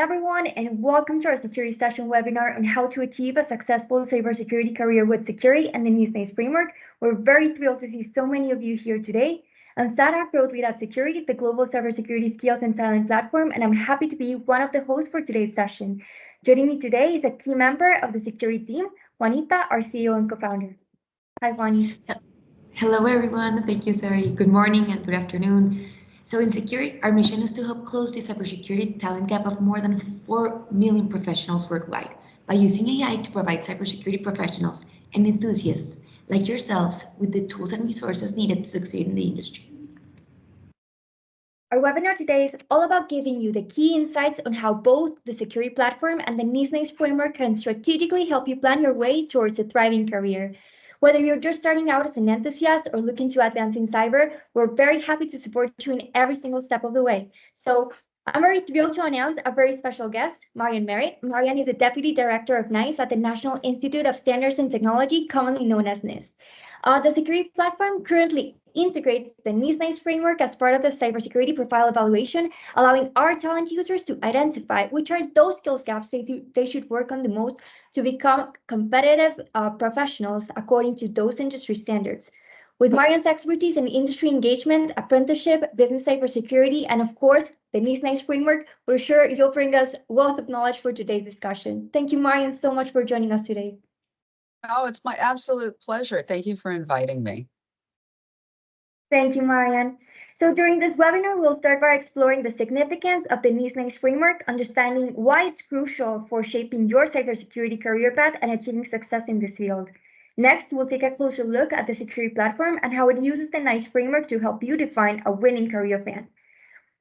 everyone, and welcome to our Seccuri Session webinar on how to achieve a successful cybersecurity career with Seccuri and the NIST NICE Framework. We're very thrilled to see so many of you here today. I'm Sarah, growth lead at Seccuri, the global cybersecurity skills and talent platform, and I'm happy to be one of the hosts for today's session. Joining me today is a key member of the Seccuri team, Juanita, our CEO and co-founder. Hi, Juani. Hello, everyone. Thank you, Sarah. Good morning and good afternoon. So in Seccuri, our mission is to help close the cybersecurity talent gap of more than 4 million professionals worldwide by using AI to provide cybersecurity professionals and enthusiasts like yourselves with the tools and resources needed to succeed in the industry. Our webinar today is all about giving you the key insights on how both the Seccuri platform and the NIST NICE Framework can strategically help you plan your way towards a thriving career. Whether you're just starting out as an enthusiast or looking to advance in cyber, we're very happy to support you in every single step of the way. So I'm very thrilled to announce a very special guest, Marian Merritt. Marian is the Deputy Director of NICE at the National Institute of Standards and Technology, commonly known as NIST. The Seccuri platform currently integrates the NIST NICE framework as part of the cybersecurity profile evaluation, allowing our talent users to identify which are those skills gaps they should work on the most to become competitive professionals according to those industry standards. With Marian's expertise in industry engagement, apprenticeship, business cybersecurity, and of course, the NIST NICE framework, we're sure you'll bring us wealth of knowledge for today's discussion. Thank you, Marian, so much for joining us today. Oh, it's my absolute pleasure. Thank you for inviting me. Thank you, Marian. So during this webinar, we'll start by exploring the significance of the NIST NICE framework, understanding why it's crucial for shaping your cybersecurity career path and achieving success in this field. Next, we'll take a closer look at the Seccuri platform and how it uses the NICE framework to help you define a winning career plan.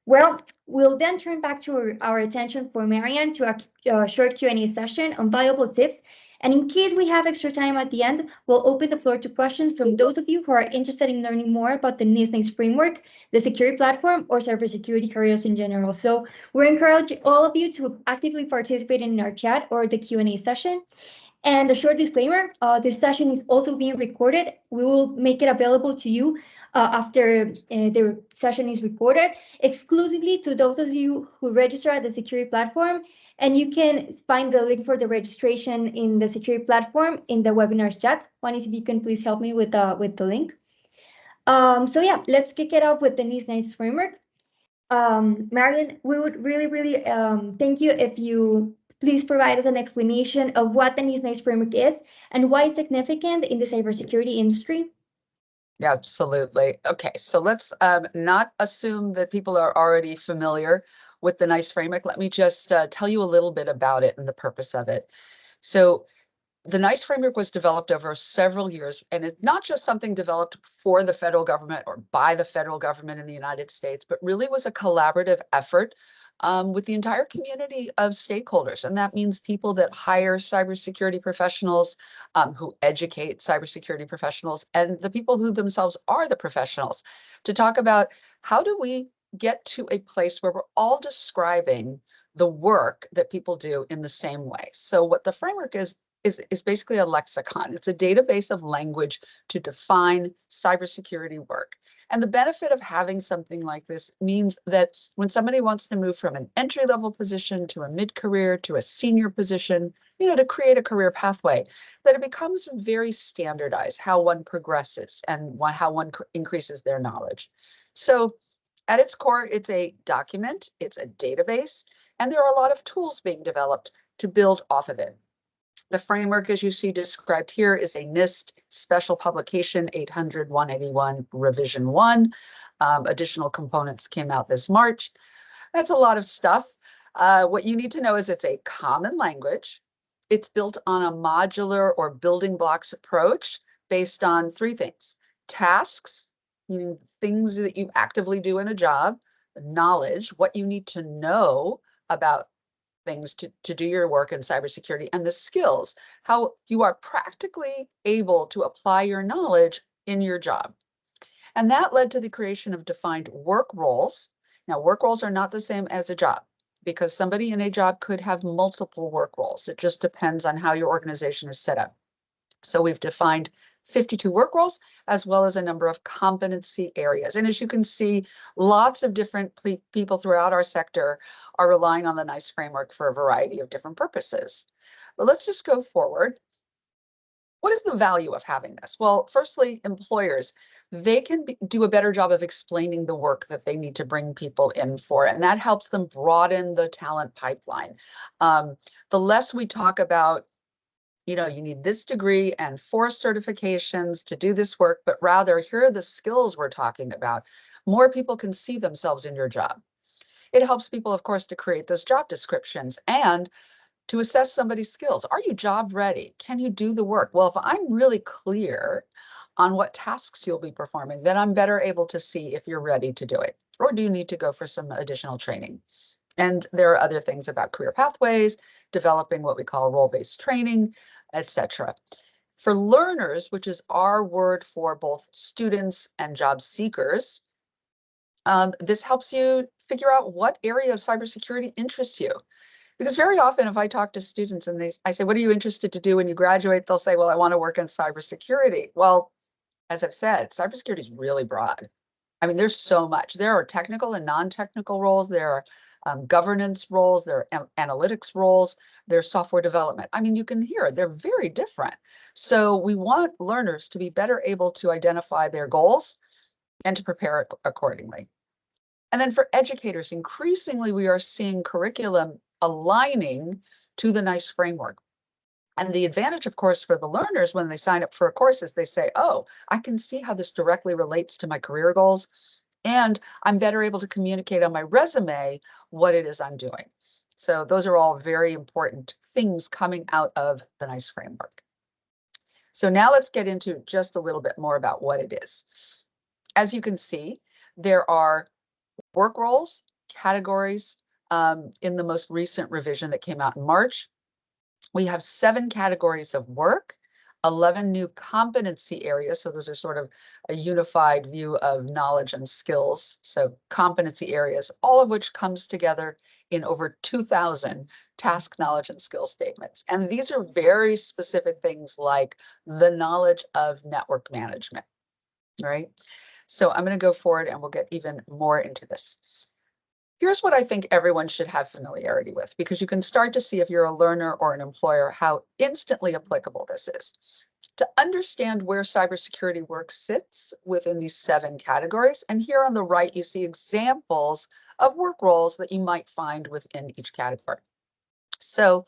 Well, we'll then turn back to our attention for Marian to a short Q&A session on valuable tips. And in case we have extra time at the end, we'll open the floor to questions from those of you who are interested in learning more about the NIST NICE framework, the Seccuri platform, or cybersecurity careers in general. So we encourage all of you to actively participate in our chat or the Q&A session. And a short disclaimer, this session is also being recorded. We will make it available to you after the session is recorded, exclusively to those of you who register at the Seccuri platform. And you can find the link for the registration in the Seccuri platform in the webinar's chat. Juan, if you can please help me with the link. So yeah, let's kick it off with the NIST NICE framework. Marian, we would really thank you if you please provide us an explanation of what the NIST NICE framework is and why it's significant in the cybersecurity industry. Yeah, absolutely. Okay, so let's not assume that people are already familiar with the NICE framework. Let me just tell you a little bit about it and the purpose of it. So the NICE framework was developed over several years, and it's not just something developed for the federal government or by the federal government in the United States, but really was a collaborative effort with the entire community of stakeholders. And that means people that hire cybersecurity professionals, who educate cybersecurity professionals, and the people who themselves are the professionals, to talk about how do we get to a place where we're all describing the work that people do in the same way. So what the framework is basically a lexicon. It's a database of language to define cybersecurity work. And the benefit of having something like this means that when somebody wants to move from an entry-level position to a mid-career to a senior position, to create a career pathway, that it becomes very standardized how one progresses and how one increases their knowledge. So at its core, it's a document, it's a database, and there are a lot of tools being developed to build off of it. The framework, as you see described here, is a NIST special publication 800-181 revision 1. Additional components came out this March. That's a lot of stuff. What you need to know is it's a common language. It's built on a modular or building blocks approach based on 3 things: tasks, meaning things that you actively do in a job; knowledge, what you need to know about things to do your work in cybersecurity; and the skills, how you are practically able to apply your knowledge in your job. And that led to the creation of defined work roles. Now, work roles are not the same as a job, because somebody in a job could have multiple work roles. It just depends on how your organization is set up. So we've defined 52 work roles, as well as a number of competency areas. And as you can see, lots of different people throughout our sector are relying on the NICE framework for a variety of different purposes. But let's just go forward. What is the value of having this? Well, firstly, employers, they can do a better job of explaining the work that they need to bring people in for, and that helps them broaden the talent pipeline. The less we talk about, you know, you need this degree and 4 certifications to do this work, but rather here are the skills we're talking about. More people can see themselves in your job. It helps people, of course, to create those job descriptions and to assess somebody's skills. Are you job ready? Can you do the work? Well, if I'm really clear on what tasks you'll be performing, then I'm better able to see if you're ready to do it. Or do you need to go for some additional training? And there are other things about career pathways, developing what we call role-based training, etc. For learners, which is our word for both students and job seekers, this helps you figure out what area of cybersecurity interests you. Because very often if I talk to students and I say, what are you interested to do when you graduate? They'll say, well, I want to work in cybersecurity. Well, as I've said, cybersecurity is really broad. I mean, there's so much. There are technical and non-technical roles. There are governance roles. There are analytics roles. There's software development. I mean, you can hear they're very different. So we want learners to be better able to identify their goals and to prepare accordingly. And then for educators, increasingly, we are seeing curriculum aligning to the NICE framework. And the advantage, of course, for the learners when they sign up for a course is they say, oh, I can see how this directly relates to my career goals. And I'm better able to communicate on my resume what it is I'm doing. So those are all very important things coming out of the NICE framework. So now let's get into just a little bit more about what it is. As you can see, there are work roles, categories in the most recent revision that came out in March. We have 7 categories of work, 11 new competency areas. So those are sort of a unified view of knowledge and skills. So competency areas, all of which comes together in over 2,000 task, knowledge, and skill statements. And these are very specific things like the knowledge of network management, right? So I'm going to go forward and we'll get even more into this. Here's what I think everyone should have familiarity with, because you can start to see if you're a learner or an employer how instantly applicable this is. To understand where cybersecurity work sits within these 7 categories, and here on the right, you see examples of work roles that you might find within each category. So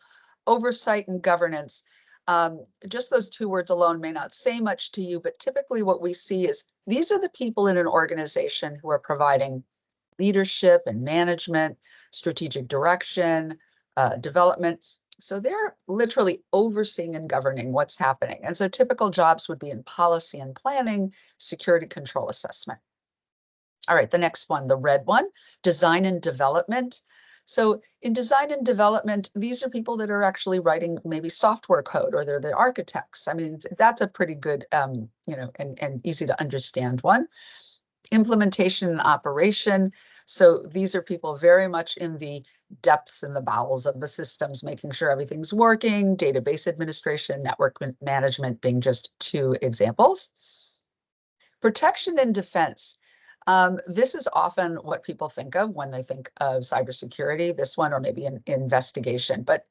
oversight and governance, just those 2 words alone may not say much to you, but typically what we see is these are the people in an organization who are providing leadership and management, strategic direction, development. So they're literally overseeing and governing what's happening. And so typical jobs would be in policy and planning, security control assessment. All right, the next one, the red one, design and development. So in design and development, these are people that are actually writing maybe software code, or they're the architects. I mean, that's a pretty good, you know, and easy to understand one. Implementation and operation. So these are people very much in the depths and the bowels of the systems, making sure everything's working, database administration, network management being just 2 examples. Protection and defense. This is often what people think of when they think of cybersecurity, this one, or maybe an investigation. But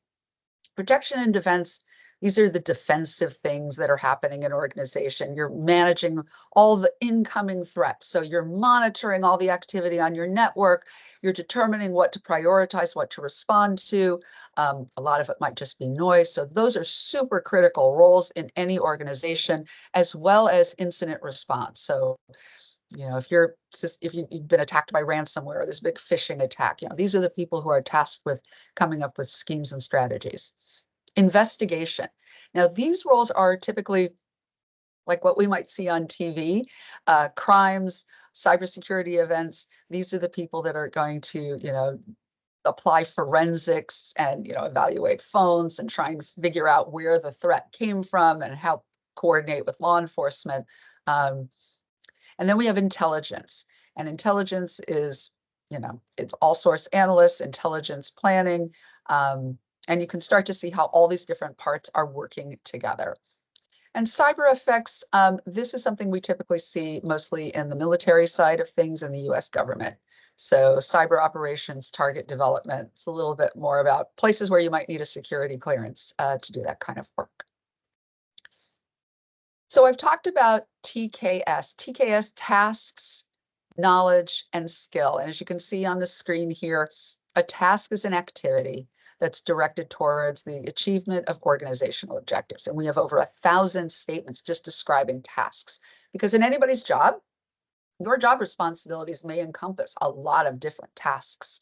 protection and defense, these are the defensive things that are happening in an organization. You're managing all the incoming threats. So you're monitoring all the activity on your network. You're determining what to prioritize, what to respond to. A lot of it might just be noise. So those are super critical roles in any organization, as well as incident response. So, you know, if you've been attacked by ransomware or this big phishing attack, you know, these are the people who are tasked with coming up with schemes and strategies. Investigation. Now, these roles are typically like what we might see on TV, crimes, cybersecurity events. These are the people that are going to, you know, apply forensics and, you know, evaluate phones and try and figure out where the threat came from and help coordinate with law enforcement. And then we have intelligence, and intelligence is, you know, it's all source analysts, intelligence planning, and you can start to see how all these different parts are working together. And cyber effects, this is something we typically see mostly in the military side of things in the US government. So cyber operations, target development, it's a little bit more about places where you might need a security clearance to do that kind of work. So I've talked about TKS. TKS, tasks, knowledge, and skill. And as you can see on the screen here, a task is an activity that's directed towards the achievement of organizational objectives. And we have over 1,000 statements just describing tasks. Because in anybody's job, your job responsibilities may encompass a lot of different tasks.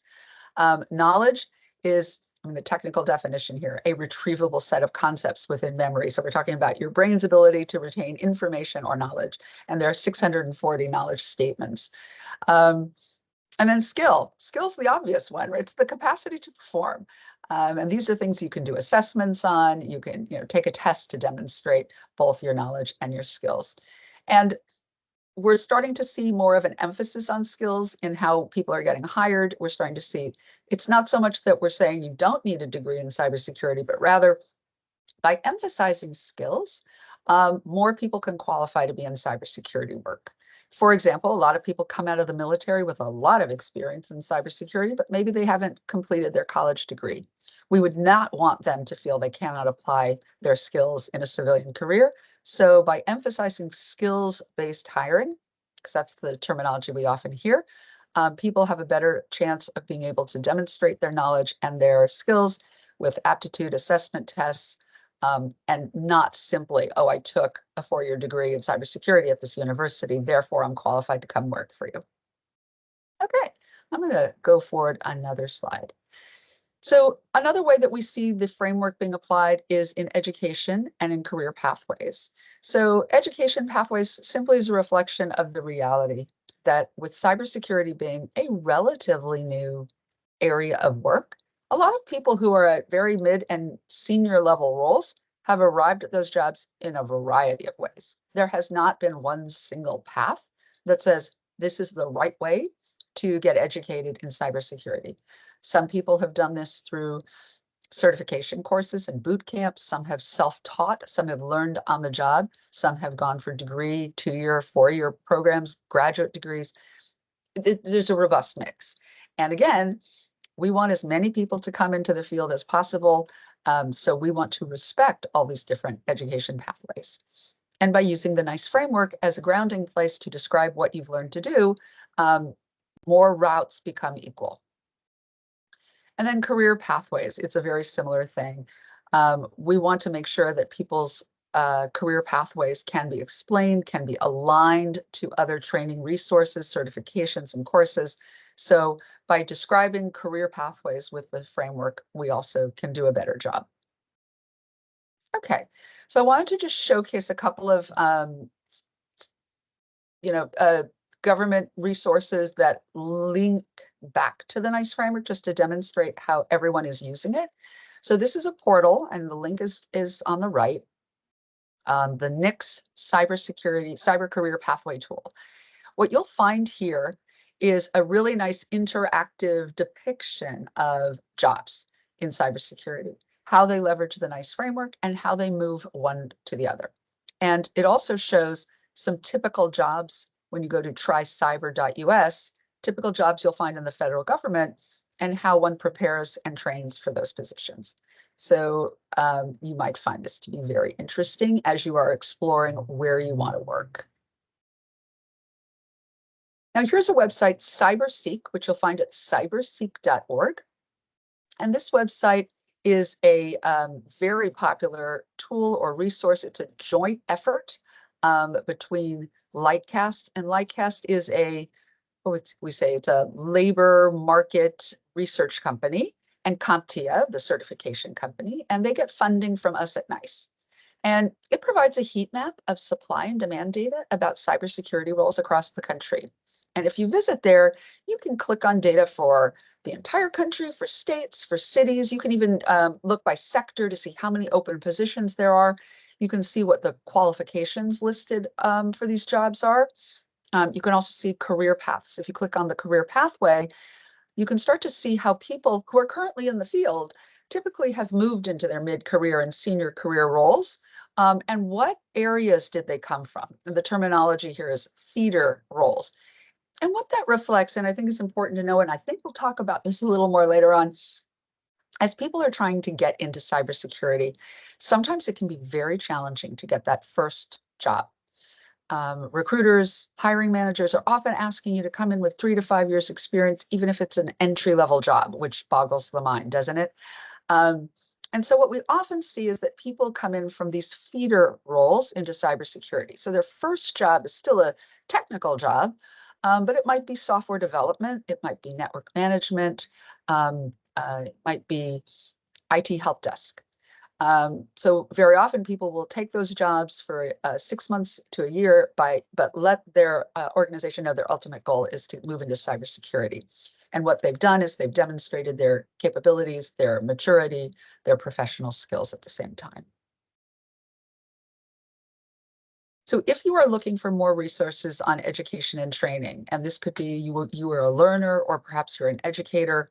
Knowledge is, the technical definition here, a retrievable set of concepts within memory. So we're talking about your brain's ability to retain information or knowledge. And there are 640 knowledge statements. And then skill's the obvious one, right? It's the capacity to perform. And these are things you can do assessments on. You can, take a test to demonstrate both your knowledge and your skills. And we're starting to see more of an emphasis on skills in how people are getting hired. We're starting to see, it's not so much that we're saying you don't need a degree in cybersecurity, but rather by emphasizing skills, more people can qualify to be in cybersecurity work. For example, a lot of people come out of the military with a lot of experience in cybersecurity, but maybe they haven't completed their college degree. We would not want them to feel they cannot apply their skills in a civilian career. So by emphasizing skills-based hiring, because that's the terminology we often hear, people have a better chance of being able to demonstrate their knowledge and their skills with aptitude assessment tests, and not simply, oh, I took a 4-year degree in cybersecurity at this university, therefore I'm qualified to come work for you. Okay, I'm going to go forward another slide. So another way that we see the framework being applied is in education and in career pathways. So education pathways simply is a reflection of the reality that with cybersecurity being a relatively new area of work, a lot of people who are at very mid and senior level roles have arrived at those jobs in a variety of ways. There has not been one single path that says this is the right way to get educated in cybersecurity. Some people have done this through certification courses and boot camps. Some have self-taught. Some have learned on the job. Some have gone for degree, 2-year, 4-year programs, graduate degrees. There's a robust mix. And again, we want as many people to come into the field as possible. So we want to respect all these different education pathways. And by using the NICE framework as a grounding place to describe what you've learned to do, more routes become equal. And then career pathways, it's a very similar thing. We want to make sure that people's career pathways can be explained, can be aligned to other training resources, certifications, and courses. So by describing career pathways with the framework, we also can do a better job. Okay, so I wanted to just showcase a couple of government resources that link back to the NICE framework just to demonstrate how everyone is using it. So this is a portal, and the link is on the right. The NICS Cyber Career Pathway Tool. What you'll find here is a really nice interactive depiction of jobs in cybersecurity, how they leverage the NICE framework and how they move one to the other. And it also shows some typical jobs when you go to trycyber.us, typical jobs you'll find in the federal government and how one prepares and trains for those positions. So you might find this to be very interesting as you are exploring where you want to work. Now here's a website, CyberSeek, which you'll find at cyberseek.org. And this website is a very popular tool or resource. It's a joint effort between Lightcast, and Lightcast is it's a labor market research company, and CompTIA, the certification company, and they get funding from us at NICE. And it provides a heat map of supply and demand data about cybersecurity roles across the country. And if you visit there, you can click on data for the entire country, for states, for cities. You can even look by sector to see how many open positions there are. You can see what the qualifications listed for these jobs are. You can also see career paths. If you click on the career pathway, you can start to see how people who are currently in the field typically have moved into their mid-career and senior career roles. And what areas did they come from? And the terminology here is feeder roles. And what that reflects, and I think it's important to know, and I think we'll talk about this a little more later on, as people are trying to get into cybersecurity, sometimes it can be very challenging to get that first job. Recruiters, hiring managers are often asking you to come in with 3 to 5 years experience, even if it's an entry-level job, which boggles the mind, doesn't it? And so what we often see is that people come in from these feeder roles into cybersecurity. So their first job is still a technical job, but it might be software development, it might be network management, it might be IT help desk. So very often people will take those jobs for 6 months to a year, but let their organization know their ultimate goal is to move into cybersecurity. And what they've done is they've demonstrated their capabilities, their maturity, their professional skills at the same time. So if you are looking for more resources on education and training, and this could be you are a learner or perhaps you're an educator,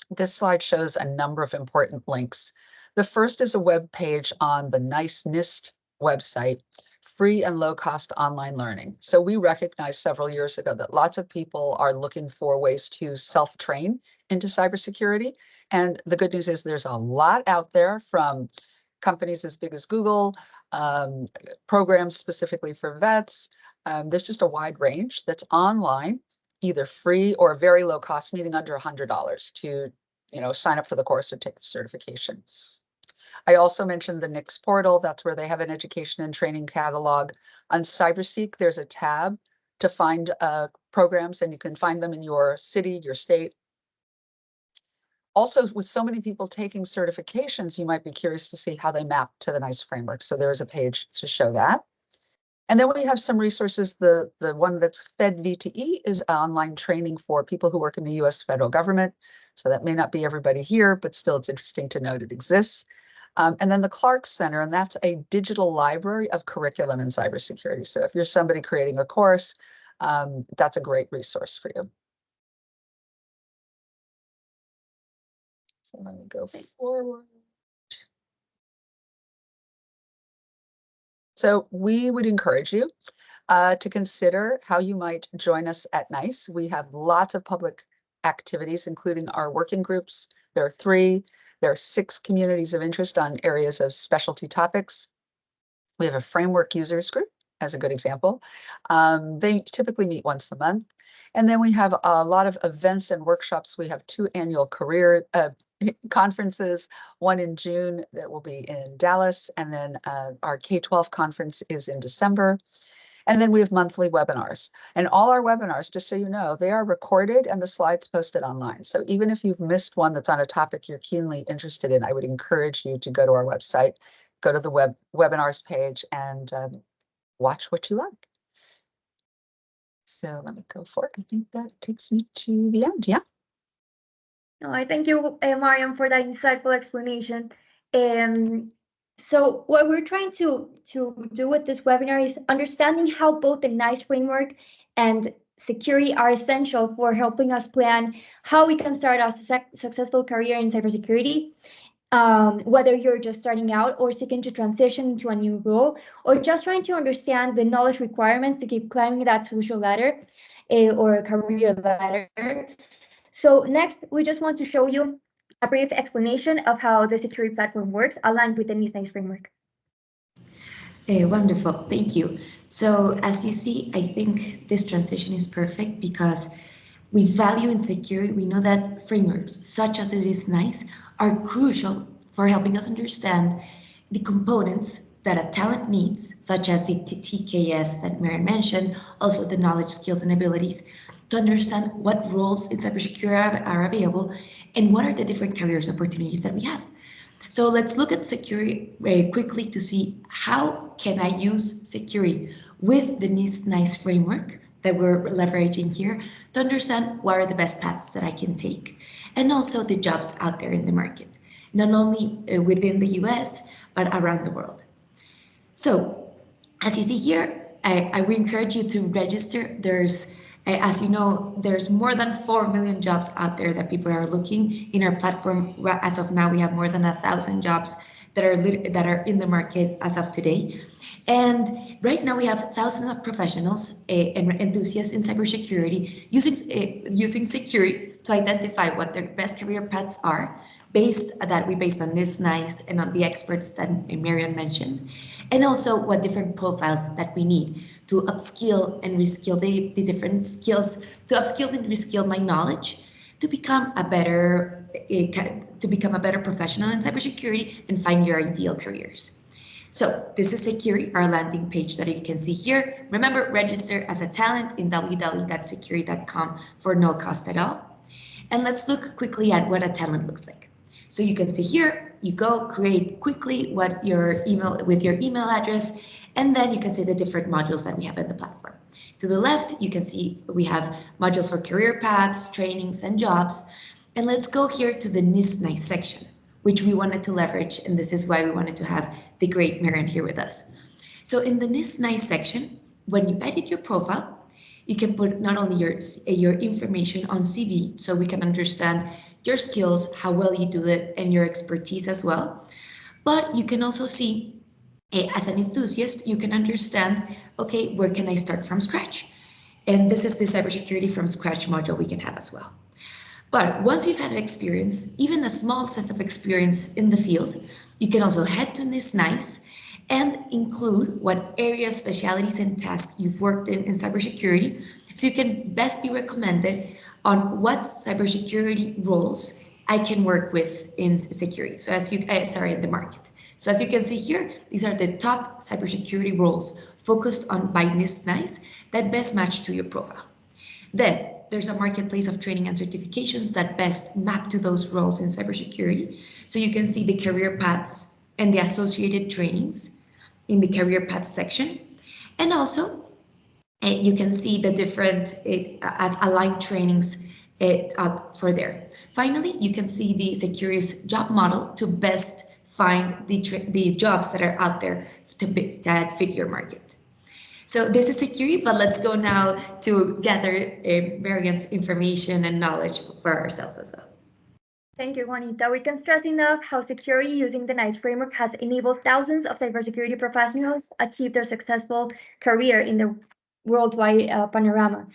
this slide shows a number of important links. The first is a web page on the NICE NIST website, free and low-cost online learning. So we recognized several years ago that lots of people are looking for ways to self-train into cybersecurity. And the good news is there's a lot out there, from companies as big as Google, programs specifically for vets. There's just a wide range that's online, either free or very low cost, meaning under $100 to sign up for the course or take the certification. I also mentioned the NICS portal. That's where they have an education and training catalog. On CyberSeek, there's a tab to find programs, and you can find them in your city, your state. Also, with so many people taking certifications, you might be curious to see how they map to the NICE framework. So there's a page to show that. And then we have some resources. The one that's Fed VTE is online training for people who work in the US federal government. So that may not be everybody here, but still it's interesting to note it exists. And then the Clark Center, and that's a digital library of curriculum in cybersecurity. So if you're somebody creating a course, that's a great resource for you. So let me go forward. So we would encourage you to consider how you might join us at NICE. We have lots of public activities, including our working groups. There are 3. There are 6 communities of interest on areas of specialty topics. We have a framework users group as a good example. They typically meet once a month. And then we have a lot of events and workshops. We have 2 annual career conferences, one in June that will be in Dallas, and then our K-12 conference is in December. And then we have monthly webinars. And all our webinars, just so you know, they are recorded and the slides posted online. So even if you've missed one that's on a topic you're keenly interested in, I would encourage you to go to our website, go to the webinars page, and watch what you like. So let me go for it. I think that takes me to the end. Yeah. No, I thank you, Marian, for that insightful explanation. So what we're trying to do with this webinar is understanding how both the NICE framework and Seccuri are essential for helping us plan how we can start a successful career in cybersecurity. Whether you're just starting out or seeking to transition into a new role, or just trying to understand the knowledge requirements to keep climbing that social ladder or career ladder. So next, we just want to show you a brief explanation of how the Seccuri platform works, aligned with the NIST NICE framework. Wonderful, thank you. So as you see, I think this transition is perfect because we value in Seccuri, we know that frameworks such as it is NICE are crucial for helping us understand the components that a talent needs, such as the TKS that Marian mentioned, also the knowledge, skills, and abilities, to understand what roles in cybersecurity are available and what are the different careers opportunities that we have. So let's look at Seccuri very quickly to see how can I use Seccuri with the NIST NICE framework that we're leveraging here to understand what are the best paths that I can take, and also the jobs out there in the market, not only within the US, but around the world. So as you see here, I would encourage you to register. There's As you know, there's more than 4 million jobs out there that people are looking in our platform. As of now, we have more than 1,000 jobs that are in the market as of today. And right now we have thousands of professionals and enthusiasts in cybersecurity using Seccuri to identify what their best career paths are, based on NIST NICE and on the experts that Marian mentioned, and also what different profiles that we need to upskill and reskill the different skills, to upskill and reskill my knowledge to become a better professional in cybersecurity and find your ideal careers. So this is Seccuri, our landing page that you can see here. Remember, register as a talent in www.seccuri.com for no cost at all. And let's look quickly at what a talent looks like. So you can see here, you go create quickly with your email address, and then you can see the different modules that we have in the platform. To the left, you can see we have modules for career paths, trainings, and jobs. And let's go here to the NIST NICE section, which we wanted to leverage, and this is why we wanted to have the great Marian here with us. So in the NIST NICE section, when you edit your profile, you can put not only your information on CV, so we can understand your skills, how well you do it, and your expertise as well. But you can also see, as an enthusiast, you can understand, okay, where can I start from scratch? And this is the cybersecurity from scratch module we can have as well. But once you've had experience, even a small set of experience in the field, you can also head to NIST NICE and include what areas, specialties, and tasks you've worked in cybersecurity, so you can best be recommended on what cybersecurity roles I can work with in security. So in the market. So as you can see here, these are the top cybersecurity roles focused on by NIST NICE that best match to your profile. Then there's a marketplace of training and certifications that best map to those roles in cybersecurity. So you can see the career paths and the associated trainings in the career path section. And also you can see the different aligned trainings for there. Finally, you can see the Seccuri's job model to best find the jobs that are out there that fit your market. So this is Seccuri, but let's go now to gather Marian's information and knowledge for ourselves as well. Thank you, Juanita. We can stress enough how Seccuri using the NICE framework has enabled thousands of cybersecurity professionals achieve their successful career in the worldwide panorama.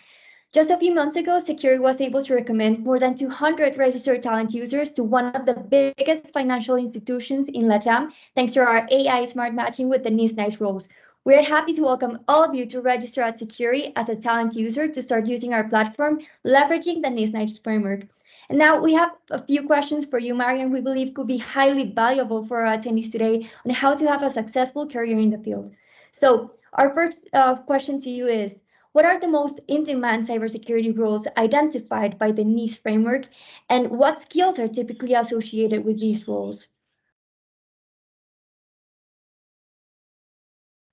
Just a few months ago, Seccuri was able to recommend more than 200 registered talent users to one of the biggest financial institutions in LATAM, thanks to our AI smart matching with the NIST NICE roles. We are happy to welcome all of you to register at Seccuri as a talent user to start using our platform, leveraging the NIST NICE framework. And now we have a few questions for you, Marian, we believe could be highly valuable for our attendees today on how to have a successful career in the field. So our first question to you is, what are the most in-demand cybersecurity roles identified by the NIST framework, and what skills are typically associated with these roles?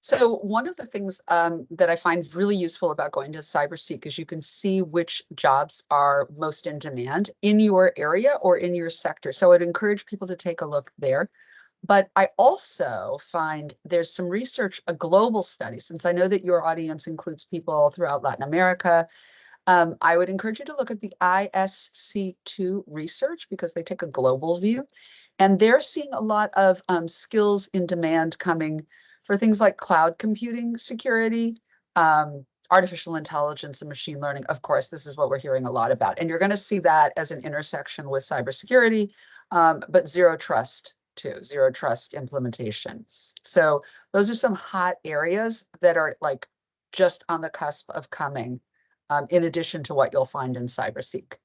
So one of the things that I find really useful about going to CyberSeek is you can see which jobs are most in demand in your area or in your sector. So I'd encourage people to take a look there. But I also find there's some research, a global study, since I know that your audience includes people throughout Latin America. I would encourage you to look at the ISC2 research because they take a global view. And they're seeing a lot of skills in demand coming for things like cloud computing security, artificial intelligence and machine learning. Of course, this is what we're hearing a lot about. And you're going to see that as an intersection with cybersecurity, but zero trust too, zero trust implementation. So those are some hot areas that are like just on the cusp of coming, in addition to what you'll find in CyberSeek.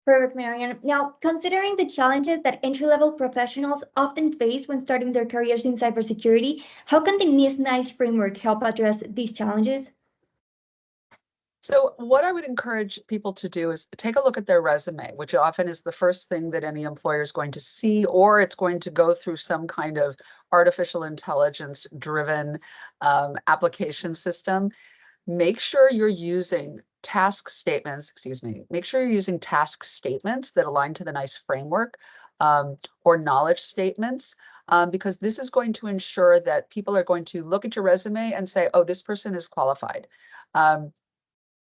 Perfect, Marian. Now, considering the challenges that entry-level professionals often face when starting their careers in cybersecurity, how can the NIST NICE framework help address these challenges? So what I would encourage people to do is take a look at their resume, which often is the first thing that any employer is going to see, or it's going to go through some kind of artificial intelligence driven application system. Make sure you're using task statements, excuse me, make sure you're using task statements that align to the NICE framework, or knowledge statements, because this is going to ensure that people are going to look at your resume and say, oh, this person is qualified.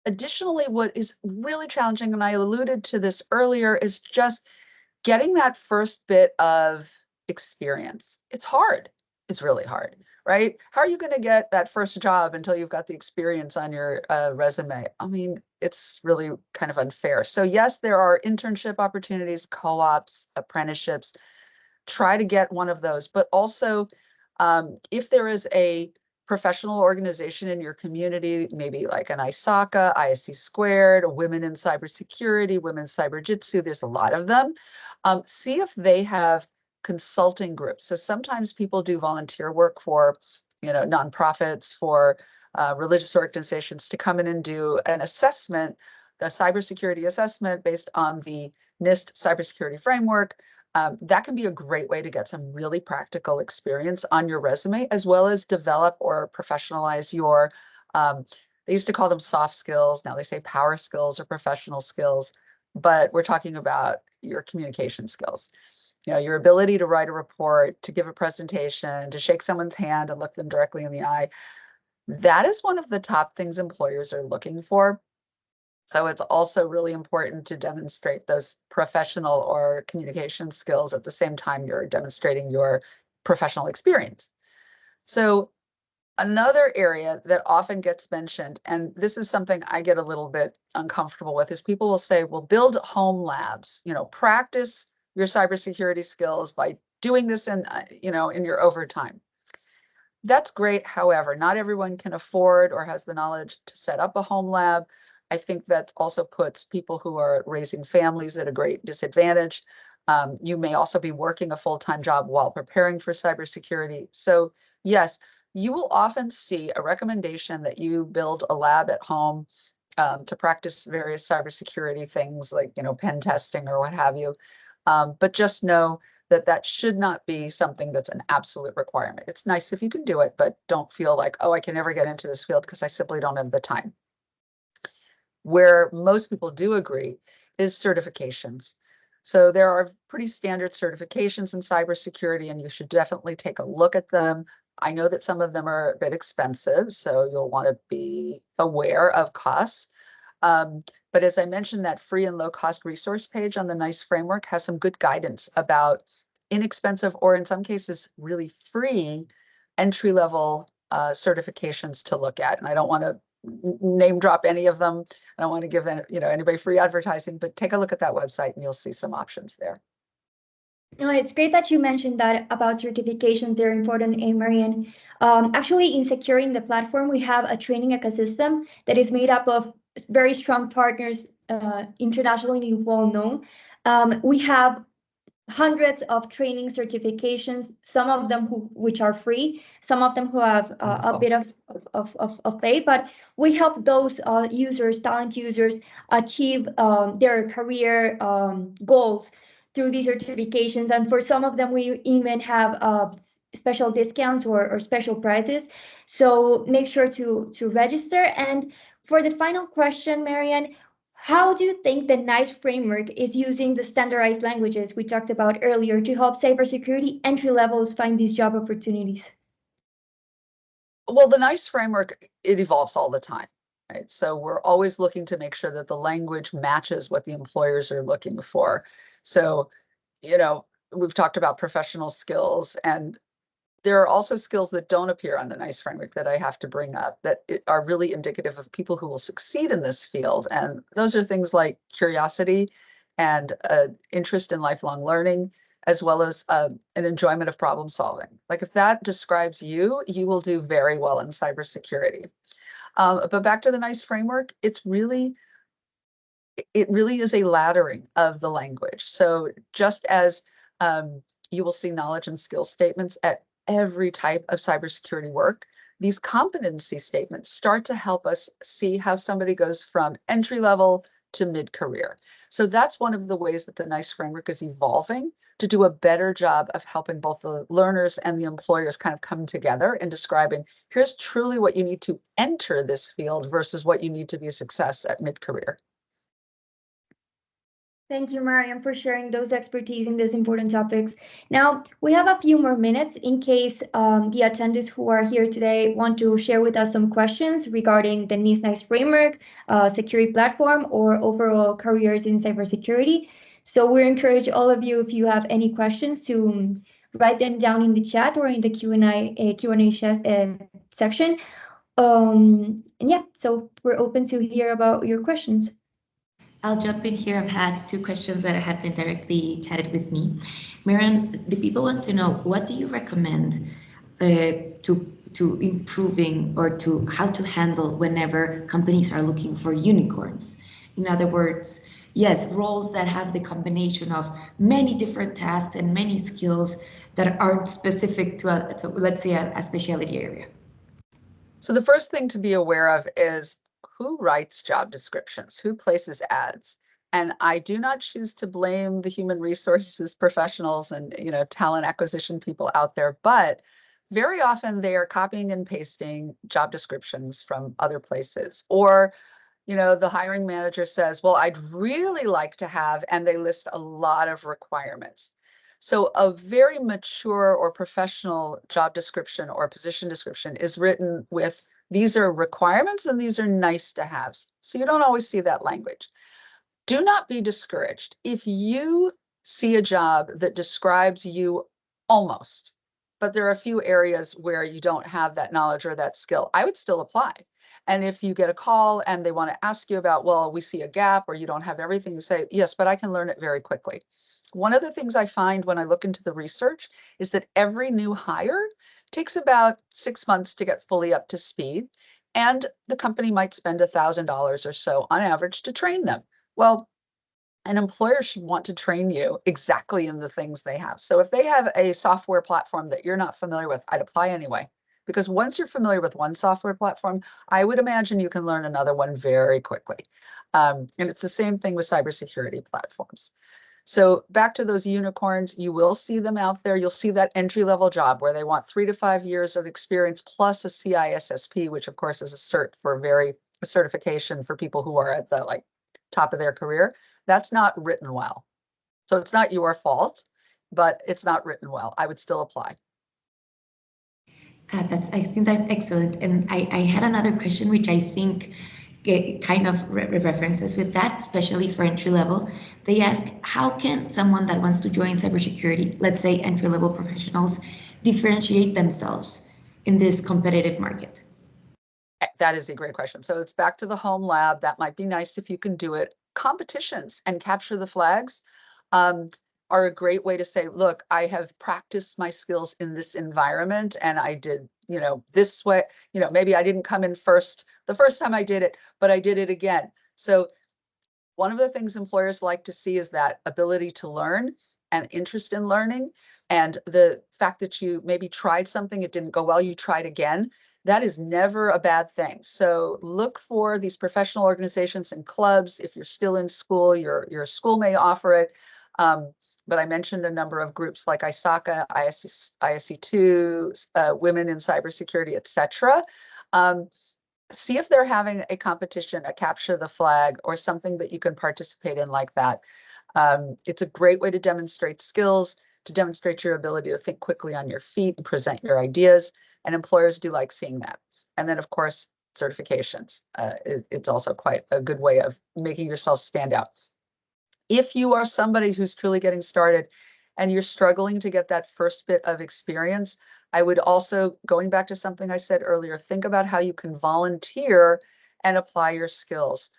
Additionally, what is really challenging, and I alluded to this earlier, is just getting that first bit of experience. It's hard. It's really hard, right? How are you going to get that first job until you've got the experience on your resume? I mean, it's really kind of unfair. So yes, there are internship opportunities, co-ops, apprenticeships. Try to get one of those, but also if there is a professional organization in your community, maybe like an ISACA, ISC Squared, Women in Cybersecurity, Women's Cyber Jitsu, there's a lot of them. See if they have consulting groups. So sometimes people do volunteer work for, nonprofits, for religious organizations to come in and do an assessment, the cybersecurity assessment based on the NIST Cybersecurity Framework. That can be a great way to get some really practical experience on your resume, as well as develop or professionalize your, they used to call them soft skills. Now they say power skills or professional skills, but we're talking about your communication skills. Your ability to write a report, to give a presentation, to shake someone's hand and look them directly in the eye. That is one of the top things employers are looking for. So it's also really important to demonstrate those professional or communication skills at the same time you're demonstrating your professional experience. So another area that often gets mentioned, and this is something I get a little bit uncomfortable with, is people will say, well, build home labs, practice your cybersecurity skills by doing this in your overtime. That's great. However, not everyone can afford or has the knowledge to set up a home lab. I think that also puts people who are raising families at a great disadvantage. You may also be working a full-time job while preparing for cybersecurity. So yes, you will often see a recommendation that you build a lab at home to practice various cybersecurity things like, pen testing or what have you. But just know that that should not be something that's an absolute requirement. It's nice if you can do it, but don't feel like, oh, I can never get into this field because I simply don't have the time. Where most people do agree is certifications. So there are pretty standard certifications in cybersecurity, and you should definitely take a look at them. I know that some of them are a bit expensive, so you'll want to be aware of costs. But as I mentioned, that free and low cost resource page on the NICE framework has some good guidance about inexpensive, or in some cases, really free entry-level certifications to look at. And I don't want to name drop any of them. I don't want to give anybody free advertising, but take a look at that website and you'll see some options there. No, it's great that you mentioned that about certifications. They're important, Marian. Actually, in securing the platform, we have a training ecosystem that is made up of very strong partners, internationally well known. We have hundreds of training certifications, some of them which are free, some of them who have a bit of pay, but we help those talent users achieve their career goals through these certifications. And for some of them, we even have special discounts or special prizes. So make sure to register. And for the final question, Marian, how do you think the NICE framework is using the standardized languages we talked about earlier to help cybersecurity entry levels find these job opportunities? Well, the NICE framework, it evolves all the time, right? So we're always looking to make sure that the language matches what the employers are looking for. So, we've talked about professional skills, and there are also skills that don't appear on the NICE framework that I have to bring up that are really indicative of people who will succeed in this field. And those are things like curiosity and interest in lifelong learning, as well as an enjoyment of problem solving. Like if that describes you, you will do very well in cybersecurity. But back to the NICE framework, it really is a laddering of the language. So just as you will see knowledge and skill statements at every type of cybersecurity work, these competency statements start to help us see how somebody goes from entry level to mid-career. So that's one of the ways that the NICE framework is evolving to do a better job of helping both the learners and the employers kind of come together and describing, here's truly what you need to enter this field versus what you need to be a success at mid-career. Thank you, Marian, for sharing those expertise in these important topics. Now, we have a few more minutes in case the attendees who are here today want to share with us some questions regarding the NIST NICE Framework, security platform, or overall careers in cybersecurity. So we encourage all of you, if you have any questions, to write them down in the chat or in the Q&A section. And yeah, so we're open to hear about your questions. I'll jump in here. I've had two questions that have been directly chatted with me. Marian, the people want to know, what do you recommend to improving or to how to handle whenever companies are looking for unicorns? In other words, yes, roles that have the combination of many different tasks and many skills that aren't specific to let's say, a specialty area. So the first thing to be aware of is who writes job descriptions, who places ads. And I do not choose to blame the human resources professionals and talent acquisition people out there, but very often they are copying and pasting job descriptions from other places. Or the hiring manager says, well, I'd really like to have, and they list a lot of requirements. So a very mature or professional job description or position description is written with, these are requirements and these are nice to haves. So you don't always see that language. Do not be discouraged. If you see a job that describes you almost, but there are a few areas where you don't have that knowledge or that skill, I would still apply. And if you get a call and they want to ask you about, well, we see a gap or you don't have everything, you say, yes, but I can learn it very quickly. One of the things I find when I look into the research is that every new hire takes about 6 months to get fully up to speed. And the company might spend $1,000 or so on average to train them. Well, an employer should want to train you exactly in the things they have. So if they have a software platform that you're not familiar with, I'd apply anyway. Because once you're familiar with one software platform, I would imagine you can learn another one very quickly. And it's the same thing with cybersecurity platforms. So back to those unicorns, you will see them out there. You'll see that entry-level job where they want 3 to 5 years of experience plus a CISSP, which of course is a certification for people who are at the top of their career. That's not written well. So it's not your fault, but it's not written well. I would still apply. I think that's excellent. And I had another question, which I think kind of references with that, especially for entry level. They ask, how can someone that wants to join cybersecurity, let's say entry level professionals, differentiate themselves in this competitive market? That is a great question. So it's back to the home lab. That might be nice if you can do it. Competitions and capture the flags are a great way to say, look, I have practiced my skills in this environment and I did, this way, maybe I didn't come in first the first time I did it, but I did it again. So one of the things employers like to see is that ability to learn and interest in learning. And the fact that you maybe tried something, it didn't go well, you tried again. That is never a bad thing. So look for these professional organizations and clubs. If you're still in school, your school may offer it. But I mentioned a number of groups like ISACA, ISC2, Women in Cybersecurity, etc. See if they're having a competition, a capture the flag, or something that you can participate in like that. It's a great way to demonstrate skills, to demonstrate your ability to think quickly on your feet and present your ideas. And employers do like seeing that. And then, of course, certifications. It's also quite a good way of making yourself stand out. If you are somebody who's truly getting started and you're struggling to get that first bit of experience, I would also, going back to something I said earlier, think about how you can volunteer and apply your skills.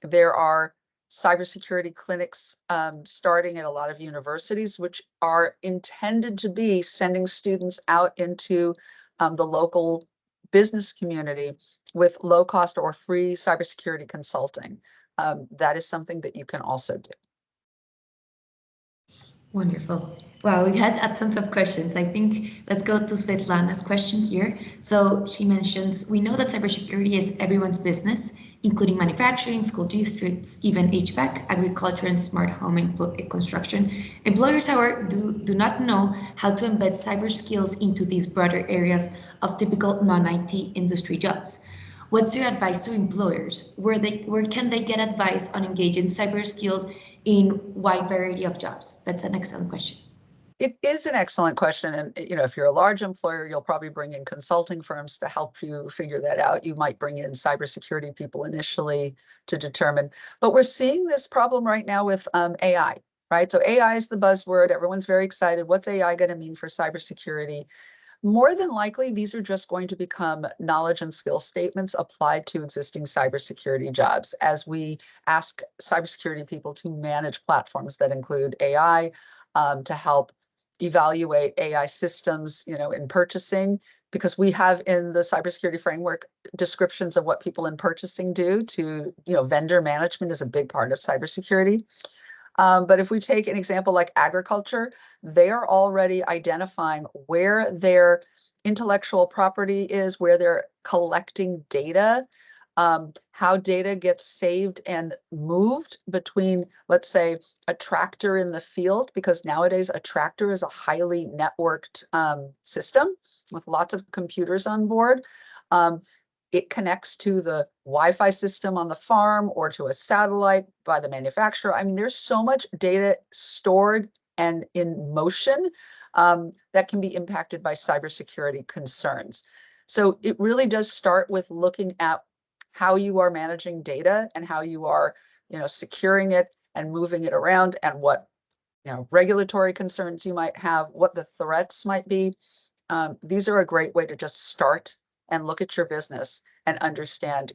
There are cybersecurity clinics starting at a lot of universities, which are intended to be sending students out into the local business community with low cost or free cybersecurity consulting. That is something that you can also do. Wonderful. Wow, we've had tons of questions. I think let's go to Svetlana's question here. So she mentions, we know that cybersecurity is everyone's business, including manufacturing, school districts, even HVAC, agriculture, and smart home construction. Employers, however, do not know how to embed cyber skills into these broader areas of typical non-IT industry jobs. What's your advice to employers? Where can they get advice on engaging cyber skilled in wide variety of jobs? That's an excellent question. It is an excellent question. And, if you're a large employer, you'll probably bring in consulting firms to help you figure that out. You might bring in cybersecurity people initially to determine. But we're seeing this problem right now with AI, right? So AI is the buzzword. Everyone's very excited. What's AI going to mean for cybersecurity? More than likely, these are just going to become knowledge and skill statements applied to existing cybersecurity jobs as we ask cybersecurity people to manage platforms that include AI, to help evaluate AI systems, in purchasing, because we have in the cybersecurity framework descriptions of what people in purchasing do to, vendor management is a big part of cybersecurity. But if we take an example like agriculture, they are already identifying where their intellectual property is, where they're collecting data, how data gets saved and moved between, let's say, a tractor in the field, because nowadays a tractor is a highly networked system with lots of computers on board. It connects to the Wi-Fi system on the farm or to a satellite by the manufacturer. I mean, there's so much data stored and in motion that can be impacted by cybersecurity concerns. So it really does start with looking at how you are managing data and how you are, securing it and moving it around, and what, regulatory concerns you might have, what the threats might be. These are a great way to just start and look at your business and understand,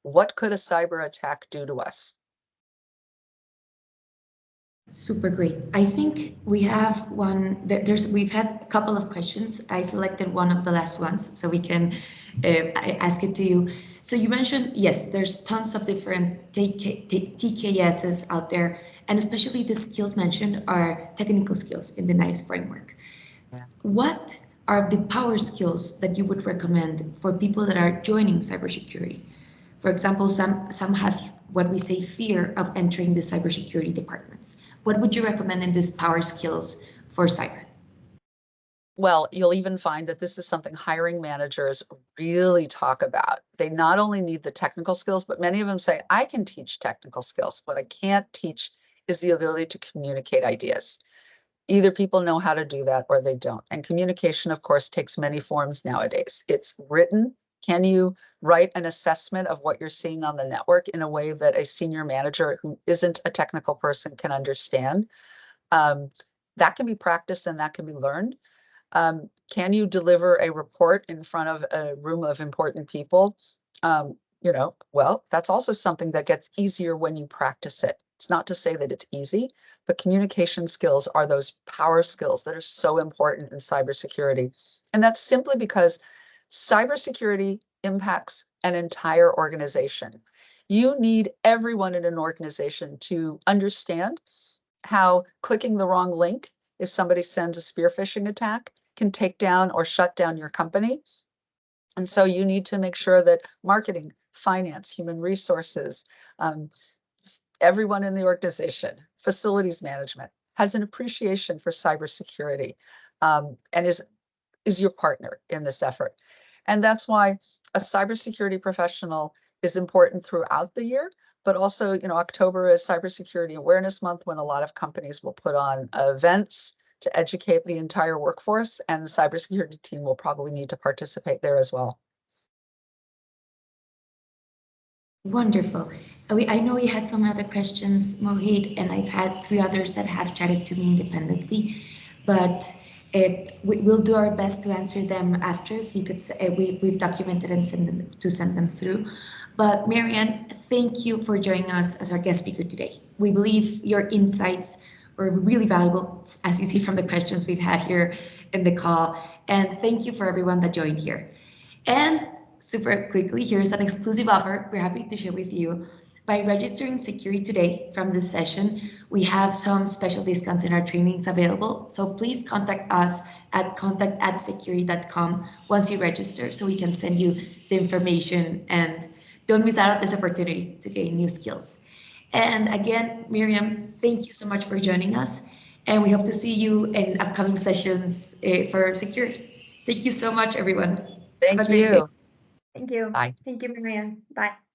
what could a cyber attack do to us? Super great. I think we have we've had a couple of questions. I selected one of the last ones so we can ask it to you. So you mentioned, yes, there's tons of different TKSs out there, and especially the skills mentioned are technical skills in the NICE framework. Yeah. What are the power skills that you would recommend for people that are joining cybersecurity? For example, some have what we say fear of entering the cybersecurity departments. What would you recommend in these power skills for cyber? Well, you'll even find that this is something hiring managers really talk about. They not only need the technical skills, but many of them say, I can teach technical skills. What I can't teach is the ability to communicate ideas. Either people know how to do that or they don't. And communication, of course, takes many forms nowadays. It's written. Can you write an assessment of what you're seeing on the network in a way that a senior manager who isn't a technical person can understand? That can be practiced and that can be learned. Can you deliver a report in front of a room of important people? Well, that's also something that gets easier when you practice it. It's not to say that it's easy, but communication skills are those power skills that are so important in cybersecurity. And that's simply because cybersecurity impacts an entire organization. You need everyone in an organization to understand how clicking the wrong link, if somebody sends a spear phishing attack, can take down or shut down your company. And so you need to make sure that marketing, finance, human resources, everyone in the organization, facilities management, has an appreciation for cybersecurity, and is your partner in this effort. And that's why a cybersecurity professional is important throughout the year, but also, October is Cybersecurity Awareness Month, when a lot of companies will put on events to educate the entire workforce, and the cybersecurity team will probably need to participate there as well. Wonderful. I know we had some other questions, Mohit, and I've had 3 others that have chatted to me independently, but we'll do our best to answer them after. If you could, we've documented and send them through. But Marian, thank you for joining us as our guest speaker today. We believe your insights were really valuable, as you see from the questions we've had here in the call. And thank you for everyone that joined here. And super quickly, here's an exclusive offer we're happy to share with you. By registering Seccuri today from this session, we have some special discounts in our trainings available. So please contact us at contact@seccuri.com once you register so we can send you the information, and don't miss out on this opportunity to gain new skills. And again, Miriam, thank you so much for joining us. And we hope to see you in upcoming sessions for Seccuri. Thank you so much, everyone. Have a Thank great day. you. Thank you. Bye. Thank you, Marian. Bye.